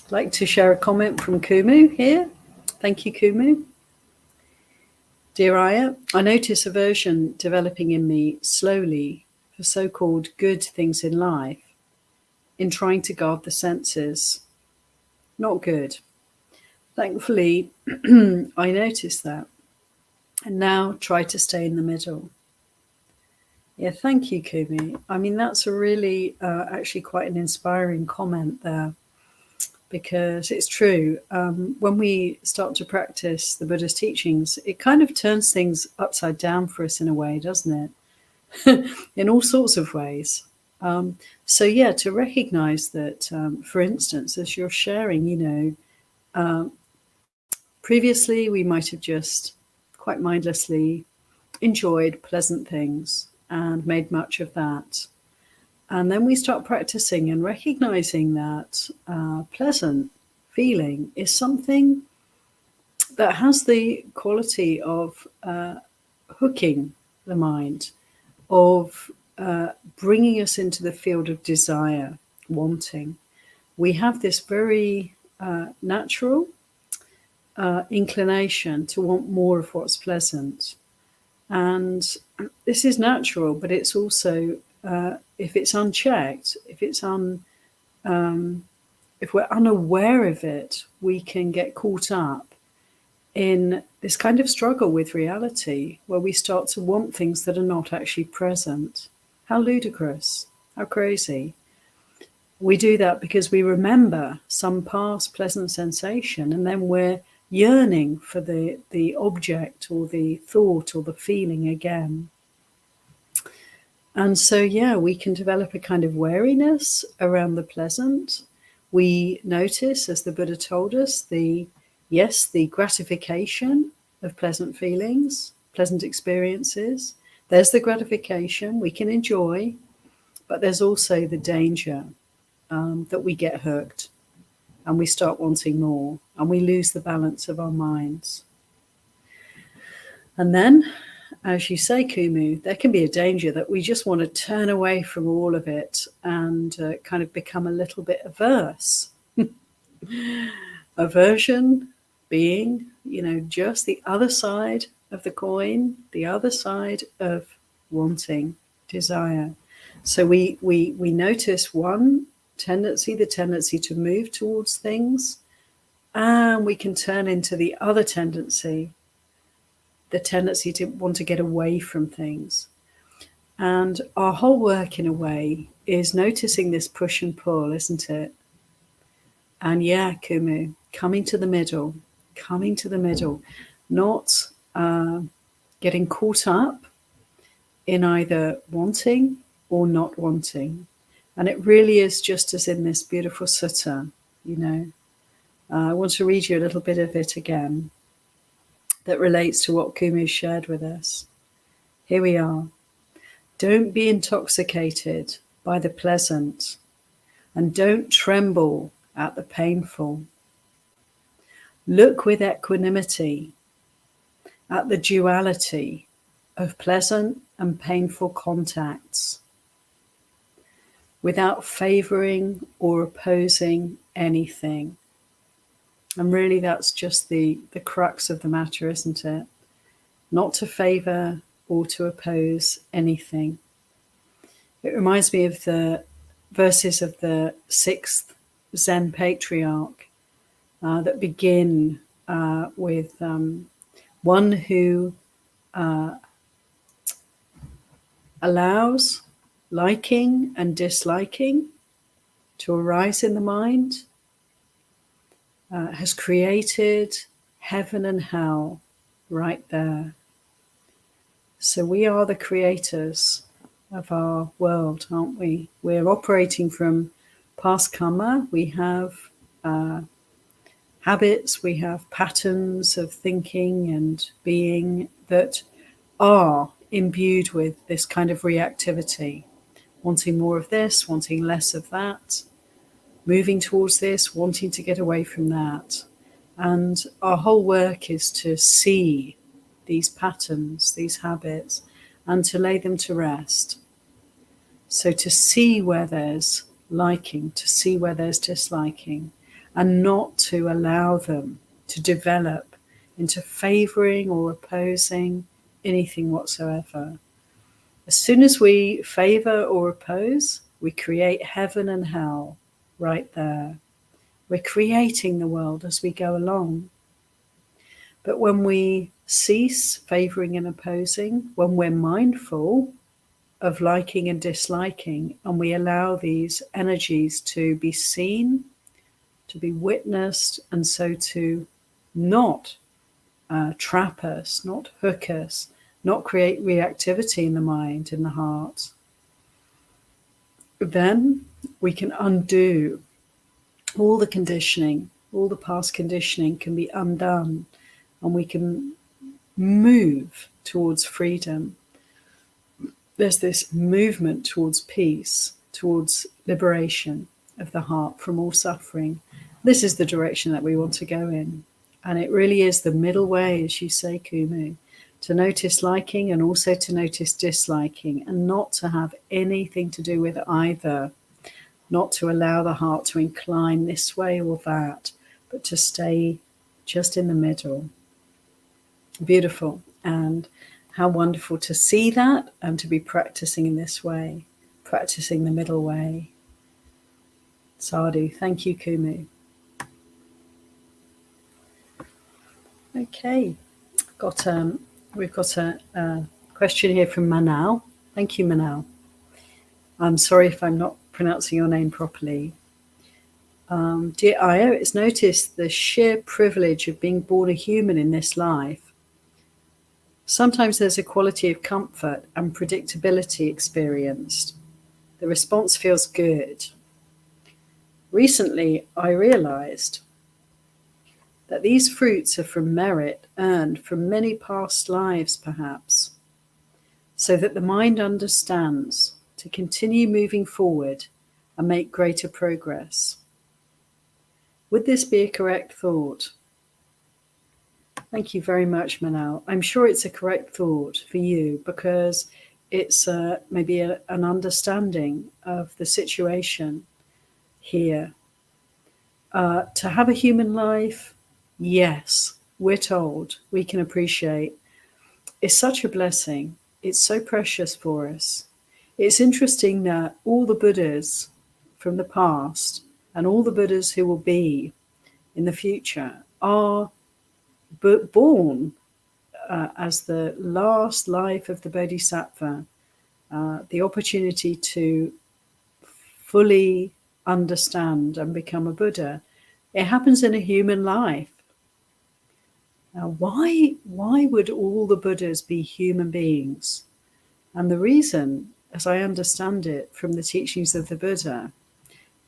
like to share a comment from Kumu here. Thank you, Kumu. Dear Ayya, I notice aversion developing in me slowly for so-called good things in life, in trying to guard the senses. Not good. Thankfully, I noticed that, and now try to stay in the middle. Yeah, thank you, Kumi. I mean, that's a really, actually quite an inspiring comment there, because it's true. When we start to practice the Buddha's teachings, it kind of turns things upside down for us in a way, doesn't it? In all sorts of ways. So yeah, to recognize that, for instance, as you're sharing, previously we might have just quite mindlessly enjoyed pleasant things and made much of that. And then we start practicing and recognizing that pleasant feeling is something that has the quality of hooking the mind, of bringing us into the field of desire, wanting. We have this very natural inclination to want more of what's pleasant. And this is natural, but it's also, if it's unchecked, if we're unaware of it, we can get caught up in this kind of struggle with reality, where we start to want things that are not actually present. How ludicrous, how crazy. We do that because we remember some past pleasant sensation, and then we're yearning for the object or the thought or the feeling again. And so, yeah, we can develop a kind of wariness around the pleasant. We notice, as the Buddha told us, the gratification of pleasant feelings, pleasant experiences. There's the gratification we can enjoy, but there's also the danger that we get hooked and we start wanting more and we lose the balance of our minds. And then, as you say, Kumu, there can be a danger that we just want to turn away from all of it and kind of become a little bit averse. Aversion being, just the other side of the coin, the other side of wanting, desire. So we notice one tendency, the tendency to move towards things, and we can turn into the other tendency, the tendency to want to get away from things. And our whole work, in a way, is noticing this push and pull, isn't it? And yeah, Kumu, coming to the middle, not getting caught up in either wanting or not wanting. And it really is just as in this beautiful sutta, I want to read you a little bit of it again that relates to what Kumu shared with us. Here we are. Don't be intoxicated by the pleasant, and don't tremble at the painful. Look with equanimity at the duality of pleasant and painful contacts, without favoring or opposing anything. And really that's just the crux of the matter, isn't it? Not to favor or to oppose anything. It reminds me of the verses of the 6th Zen patriarch that begin with one who allows liking and disliking to arise in the mind, has created heaven and hell right there. So we are the creators of our world, aren't we? We're operating from past karma. We have habits, we have patterns of thinking and being that are imbued with this kind of reactivity, wanting more of this, wanting less of that, moving towards this, wanting to get away from that. And our whole work is to see these patterns, these habits, and to lay them to rest. So to see where there's liking, to see where there's disliking, and not to allow them to develop into favoring or opposing anything whatsoever. As soon as we favor or oppose, we create heaven and hell right there. We're creating the world as we go along. But when we cease favoring and opposing, when we're mindful of liking and disliking, and we allow these energies to be seen, to be witnessed, and so to not trap us, not hook us, not create reactivity in the mind, in the heart, then we can undo all the conditioning, all the past conditioning can be undone, and we can move towards freedom. There's this movement towards peace, towards liberation of the heart from all suffering. This is the direction that we want to go in. And it really is the middle way, as you say, Kumu, to notice liking and also to notice disliking, and not to have anything to do with either, not to allow the heart to incline this way or that, but to stay just in the middle. Beautiful. And how wonderful to see that and to be practicing in this way, practicing the middle way. Sadhu. Thank you, Kumu. Okay. We've got a question here from Manal. Thank you, Manal. I'm sorry if I'm not pronouncing your name properly. Dear Ayya, it's noticed the sheer privilege of being born a human in this life. Sometimes there's a quality of comfort and predictability experienced. The response feels good. Recently, I realized that these fruits are from merit earned from many past lives, perhaps, so that the mind understands to continue moving forward and make greater progress. Would this be a correct thought? Thank you very much, Manal. I'm sure it's a correct thought for you, because it's maybe an understanding of the situation here. To have a human life, yes, we're told, we can appreciate, is such a blessing. It's so precious for us. It's interesting that all the Buddhas from the past and all the Buddhas who will be in the future are born as the last life of the Bodhisattva, the opportunity to fully understand and become a Buddha. It happens in a human life. Now, why would all the Buddhas be human beings? And the reason, as I understand it from the teachings of the Buddha,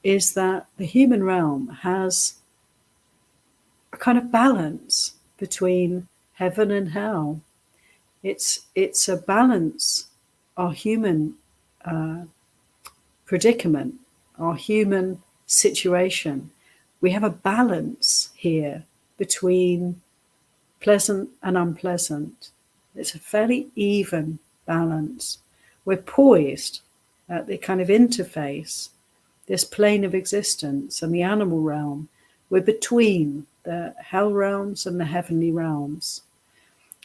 is that the human realm has a kind of balance between heaven and hell. It's a balance, our human predicament, our human situation. We have a balance here between pleasant and unpleasant. It's a fairly even balance. We're poised at the kind of interface, this plane of existence and the animal realm. We're between the hell realms and the heavenly realms.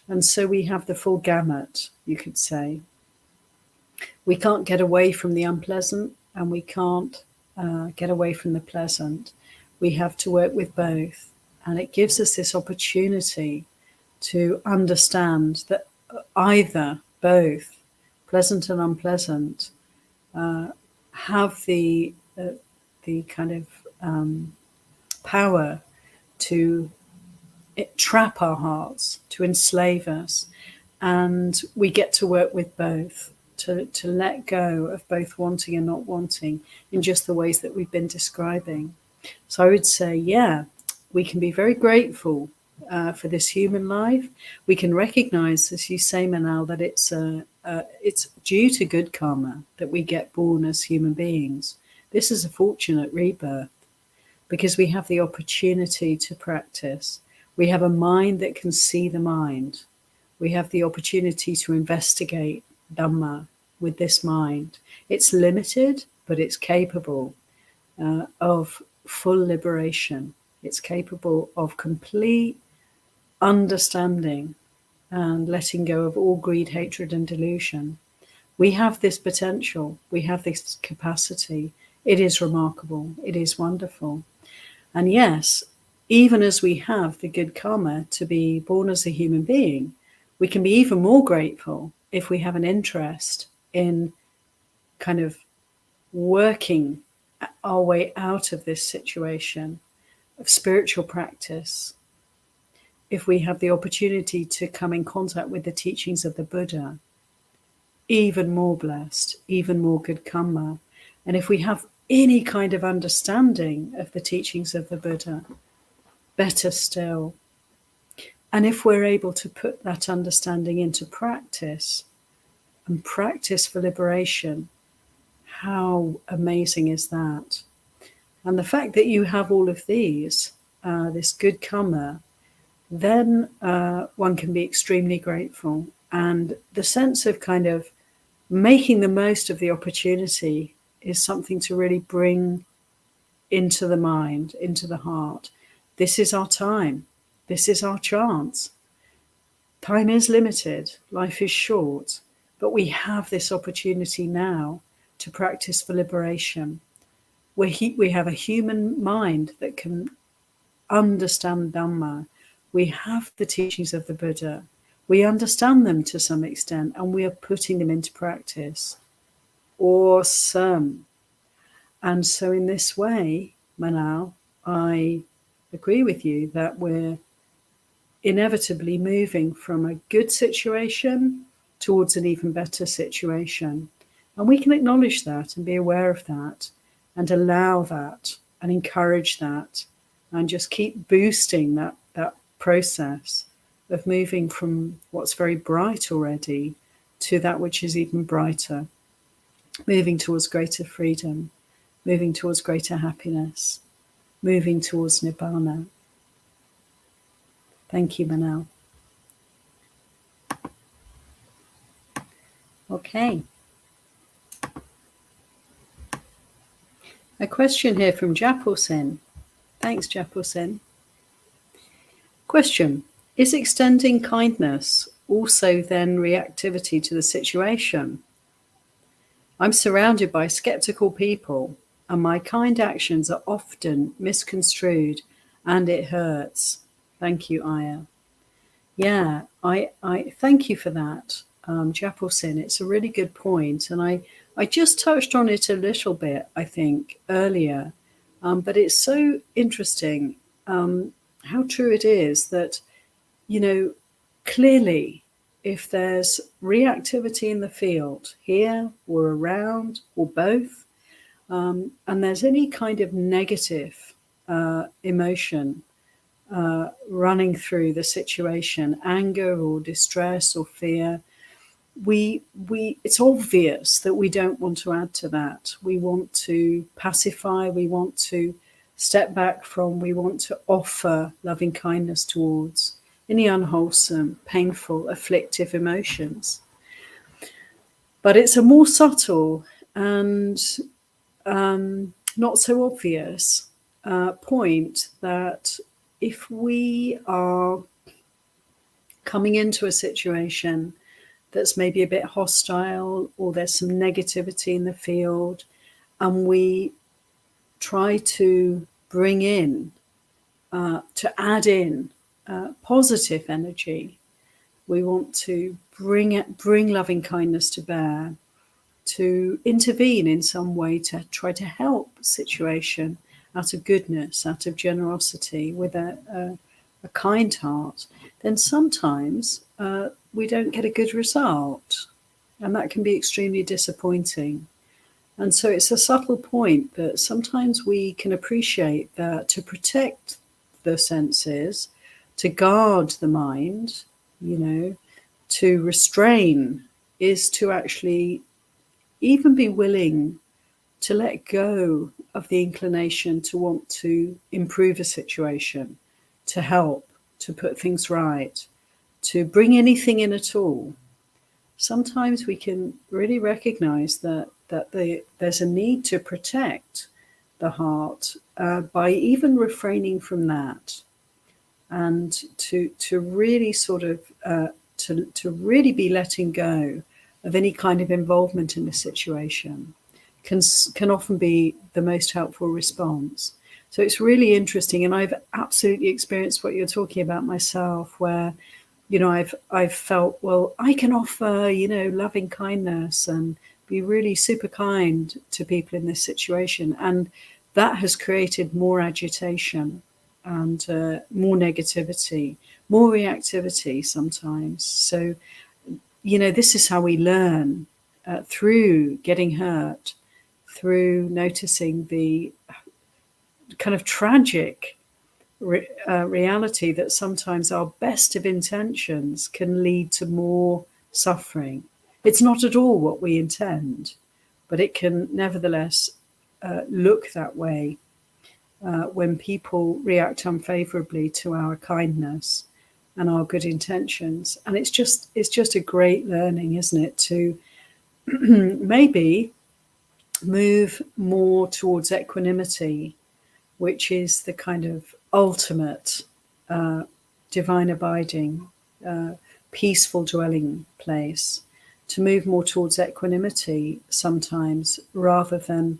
And so we have the full gamut, you could say. We can't get away from the unpleasant, and we can't get away from the pleasant. We have to work with both. And it gives us this opportunity to understand that either, both, pleasant and unpleasant, have the kind of power to trap our hearts, to enslave us. And we get to work with both, to let go of both wanting and not wanting in just the ways that we've been describing. So I would say, yeah, we can be very grateful for this human life. We can recognize, as you say, Manal, that it's due to good karma that we get born as human beings. This is a fortunate rebirth because we have the opportunity to practice. We have a mind that can see the mind. We have the opportunity to investigate dhamma with this mind. It's limited, but it's capable of full liberation. It's capable of complete understanding and letting go of all greed, hatred, and delusion. We have this potential. We have this capacity. It is remarkable. It is wonderful. And yes, even as we have the good karma to be born as a human being, we can be even more grateful if we have an interest in kind of working our way out of this situation of spiritual practice. If we have the opportunity to come in contact with the teachings of the Buddha, even more blessed, even more good karma. And if we have any kind of understanding of the teachings of the Buddha, better still. And if we're able to put that understanding into practice and practice for liberation, how amazing is that? And the fact that you have all of these, this good karma, then one can be extremely grateful. And the sense of kind of making the most of the opportunity is something to really bring into the mind, into the heart. This is our time. This is our chance. Time is limited. Life is short. But we have this opportunity now to practice for liberation. We have a human mind that can understand Dhamma. We have the teachings of the Buddha. We understand them to some extent, and we are putting them into practice. Awesome. And so in this way, Manal, I agree with you that we're inevitably moving from a good situation towards an even better situation. And we can acknowledge that and be aware of that and allow that and encourage that and just keep boosting that process of moving from what's very bright already to that which is even brighter, moving towards greater freedom, moving towards greater happiness, moving towards Nibbana. Thank you, Manal. Okay. A question here from Japelsen. Thanks, Japelsen. Question: is extending kindness also then reactivity to the situation? I'm surrounded by skeptical people, and my kind actions are often misconstrued, and it hurts. Thank you, Ayya. Yeah, I thank you for that, Japelsen. It's a really good point, and I just touched on it a little bit, I think, earlier, but it's so interesting how true it is that, clearly, if there's reactivity in the field, here or around or both, and there's any kind of negative emotion running through the situation, anger or distress or fear, it's obvious that we don't want to add to that. We want to pacify, we want to step back from, we want to offer loving kindness towards any unwholesome, painful, afflictive emotions. But it's a more subtle and not so obvious point that if we are coming into a situation that's maybe a bit hostile or there's some negativity in the field, and we try to bring in, to add in positive energy, we want to bring loving kindness to bear, to intervene in some way to try to help the situation out of goodness, out of generosity, with a kind heart, then sometimes we don't get a good result. And that can be extremely disappointing. And so it's a subtle point that sometimes we can appreciate that to protect the senses, to guard the mind, to restrain, is to actually even be willing to let go of the inclination to want to improve a situation, to help, to put things right, to bring anything in at all. Sometimes we can really recognize that there's a need to protect the heart by even refraining from that, and to really sort of to really be letting go of any kind of involvement in the situation can often be the most helpful response. So it's really interesting, and I've absolutely experienced what you're talking about myself, where I've felt, well, I can offer loving kindness and be really super kind to people in this situation, and that has created more agitation and more negativity, more reactivity sometimes. So this is how we learn, through getting hurt, through noticing the kind of tragic reality that sometimes our best of intentions can lead to more suffering. It's not at all what we intend, but it can nevertheless look that way when people react unfavorably to our kindness. and our good intentions. And it's just a great learning, isn't it, to maybe move more towards equanimity, which is the kind of ultimate divine abiding, peaceful dwelling place, to move more towards equanimity sometimes, rather than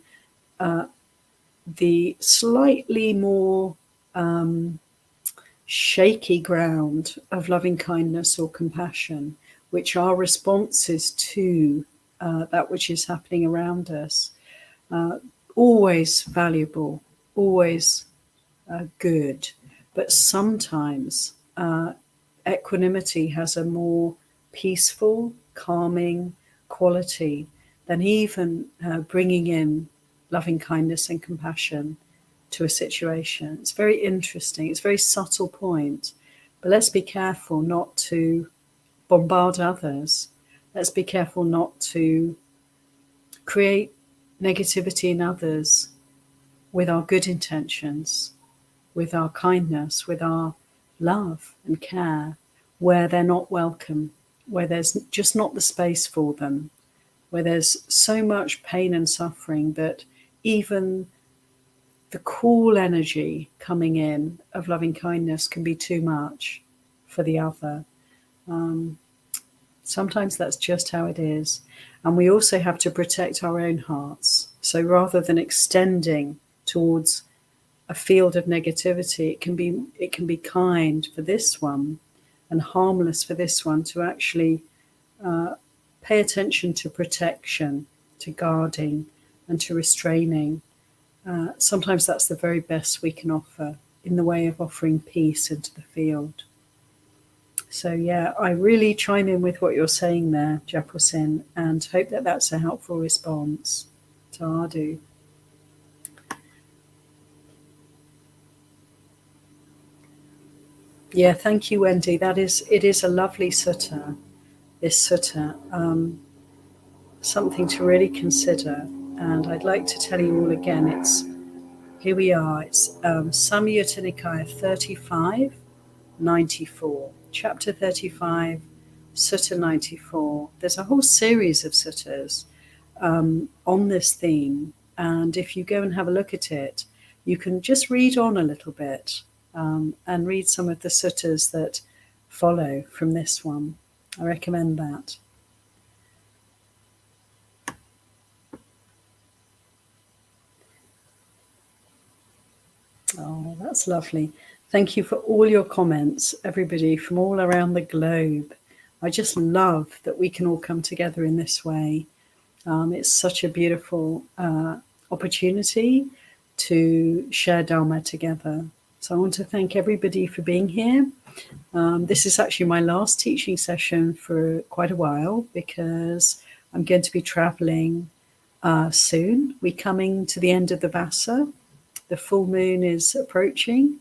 the slightly more shaky ground of loving kindness or compassion, which are responses to that which is happening around us. Always valuable, always good, but sometimes equanimity has a more peaceful, calming quality than even bringing in loving kindness and compassion to a situation. It's very interesting. It's a very subtle point, but let's be careful not to bombard others. Let's be careful not to create negativity in others with our good intentions, with our kindness, with our love and care, where they're not welcome, where there's just not the space for them, where there's so much pain and suffering that even the cool energy coming in of loving kindness can be too much for the other. Sometimes that's just how it is. And we also have to protect our own hearts. So rather than extending towards a field of negativity, it can be kind for this one and harmless for this one, to actually pay attention to protection, to guarding, and to restraining. Sometimes that's the very best we can offer in the way of offering peace into the field. So yeah, I really chime in with what you're saying there, Japosin, and hope that that's a helpful response to Adu. Yeah, thank you, Wendy. It is a lovely sutta, this sutta, something to really consider. And I'd like to tell you all again, here we are, it's Samyutta Nikaya 35, 94, chapter 35, Sutta 94. There's a whole series of suttas on this theme, and if you go and have a look at it, you can just read on a little bit and read some of the suttas that follow from this one. I recommend that. Oh, that's lovely. Thank you for all your comments, everybody from all around the globe. I just love that we can all come together in this way. It's such a beautiful opportunity to share Dharma together. So I want to thank everybody for being here. This is actually my last teaching session for quite a while, because I'm going to be traveling soon. We're coming to the end of the Vassa. The full moon is approaching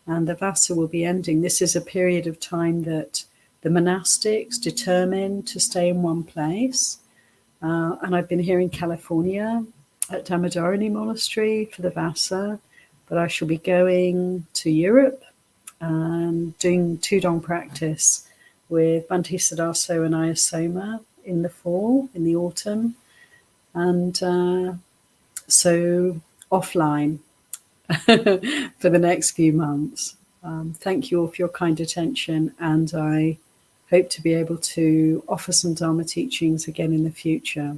and the Vassa will be ending. This is a period of time that the monastics determine to stay in one place. And I've been here in California at Dhammadharani Monastery for the Vassa, but I shall be going to Europe and doing Tudong practice with Bhante Siddhaso and Ayya Soma in the fall, in the autumn. And so offline for the next few months. Thank you all for your kind attention, and I hope to be able to offer some Dharma teachings again in the future.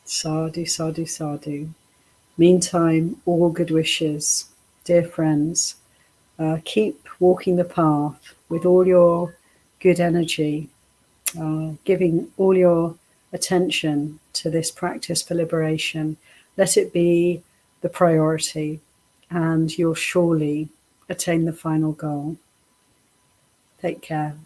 Sadhu, sadhu, sadhu. Meantime, all good wishes, dear friends. Keep walking the path with all your good energy, giving all your attention to this practice for liberation. Let it be the priority, and you'll surely attain the final goal. Take care.